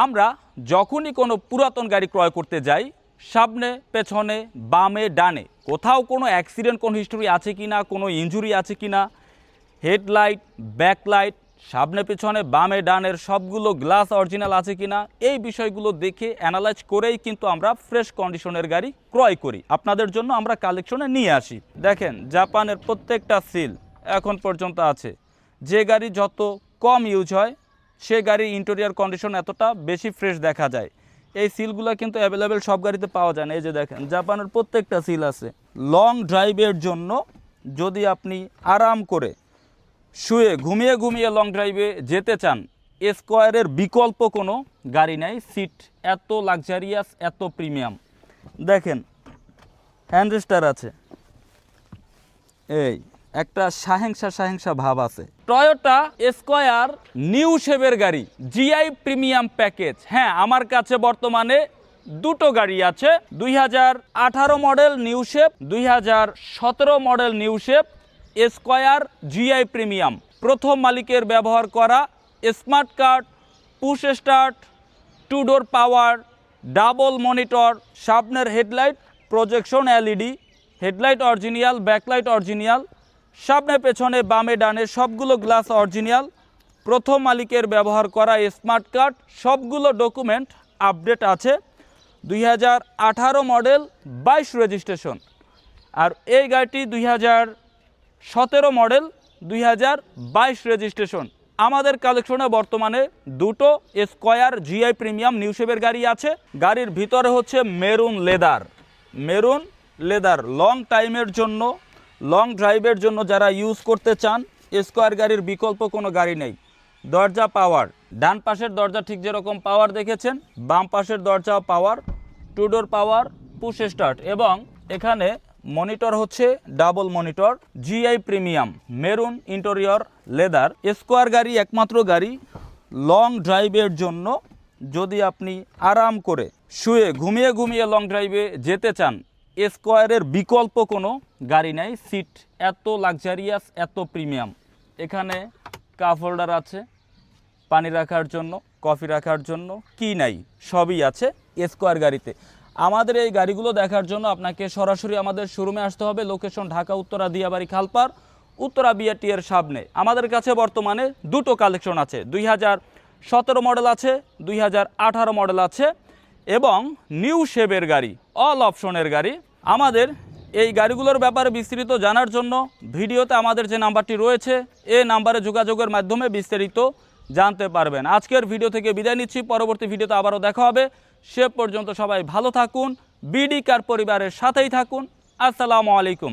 আমরা যখনই কোনো পুরাতন গাড়ি ক্রয় করতে যাই, সামনে পেছনে বামে ডানে কোথাও কোনো অ্যাক্সিডেন্ট কোন হিস্টোরি আছে কি না, কোনো ইনজুরি আছে কি না, হেডলাইট ব্যাকলাইট সামনে পেছনে বামে ডানের সবগুলো গ্লাস অরিজিনাল আছে কি না, এই বিষয়গুলো দেখে অ্যানালাইজ করেই কিন্তু আমরা ফ্রেশ কন্ডিশনের গাড়ি ক্রয় করি। আপনাদের জন্য আমরা কালেকশনে নিয়ে আসি। দেখেন, জাপানের প্রত্যেকটা সিল এখন পর্যন্ত আছে। যে গাড়ি যত কম ইউজ হয় সে গাড়ির ইন্টেরিয়র কন্ডিশন এতটা বেশি ফ্রেশ দেখা যায়। এই সিলগুলো কিন্তু অ্যাভেলেবেল সব গাড়িতে পাওয়া যায় না। এই যে দেখেন, জাপানের প্রত্যেকটা সিল আছে। লং ড্রাইভের জন্য যদি আপনি আরাম করে শুয়ে ঘুমিয়ে লং ড্রাইভে যেতে চান, স্কয়ারের বিকল্প কোনো গাড়ি নেই। সিট এত লাক্সারিয়াস, এত প্রিমিয়াম। দেখেন, হ্যান্ডরেস্টার আছে, এই একটা সাহেংসা ভাব আছে। টয়োটা স্কয়ার নিউ শেপের গাড়ি, জিআই প্রিমিয়াম প্যাকেজ। হ্যাঁ, আমার কাছে বর্তমানে দুটো গাড়ি আছে, 2018 model new shape, 2017 model new shape square GI premium. প্রথম মালিকের ব্যবহার করা, স্মার্ট কার্ড, পুশ স্টার্ট, 2 ডোর পাওয়ার, ডাবল মনিটর, সামনের headlight projection LED, headlight original, backlight original, সামনে পেছনে বামে ডানে সবগুলো গ্লাস অরিজিনাল, প্রথম মালিকের ব্যবহার করা স্মার্ট কার্ড, সবগুলো ডকুমেন্ট আপডেট আছে। 2018 মডেল, 22 রেজিস্ট্রেশন। আর এই গাড়িটি 2017 মডেল, 2022 রেজিস্ট্রেশন। আমাদের কালেকশনে বর্তমানে দুটো স্কয়ার জিআই প্রিমিয়াম নিউ শেপের গাড়ি আছে। গাড়ির ভিতরে হচ্ছে মেরুন লেদার। লং টাইমের জন্য, লং ড্রাইভের জন্য যারা ইউজ করতে চান, স্কয়ার গাড়ির বিকল্প কোনো গাড়ি নেই। দরজা পাওয়ার, ডান পাশের দরজা ঠিক যেরকম পাওয়ার দেখেছেন, বাম পাশের দরজা পাওয়ার, 2 ডোর পাওয়ার, পুশ স্টার্ট, এবং এখানে মনিটর হচ্ছে double monitor. GI premium maroon interior leather square গাড়ি একমাত্র গাড়ি লং ড্রাইভের জন্য। যদি আপনি আরাম করে শুয়ে ঘুমিয়ে লং ড্রাইভে যেতে চান, স্কয়ারের বিকল্প কোনো গাড়ি নেই। সিট এত লাক্সারিয়াস, এত প্রিমিয়াম। এখানে কাপ হোল্ডার আছে পানি রাখার জন্য, কফি রাখার জন্য, কি নাই সবই আছে স্কয়ার গাড়িতে। আমাদের এই গাড়িগুলো দেখার জন্য আপনাকে সরাসরি আমাদের শোরুমে আসতে হবে। লোকেশন ঢাকা উত্তরা দিয়াবাড়ি খালপার, উত্তরা বিআরটি এর সামনে। আমাদের কাছে বর্তমানে দুটো কালেকশন আছে, 2017 মডেল আছে, 2018 মডেল আছে, এবং নিউ শেপের গাড়ি, অল অপশনের গাড়ি। আমাদের এই গাড়িগুলোর ব্যাপারে বিস্তারিত জানার জন্য ভিডিওতে আমাদের যে নাম্বারটি রয়েছে, এই নাম্বারে যোগাযোগের মাধ্যমে বিস্তারিত জানতে পারবেন। আজকের ভিডিও থেকে বিদায় নিচ্ছি, পরবর্তী ভিডিওতে আবারও দেখা হবে। সে পর্যন্ত সবাই ভালো থাকুন, বিডি কার পরিবারের সাথেই থাকুন। আসসালামু আলাইকুম।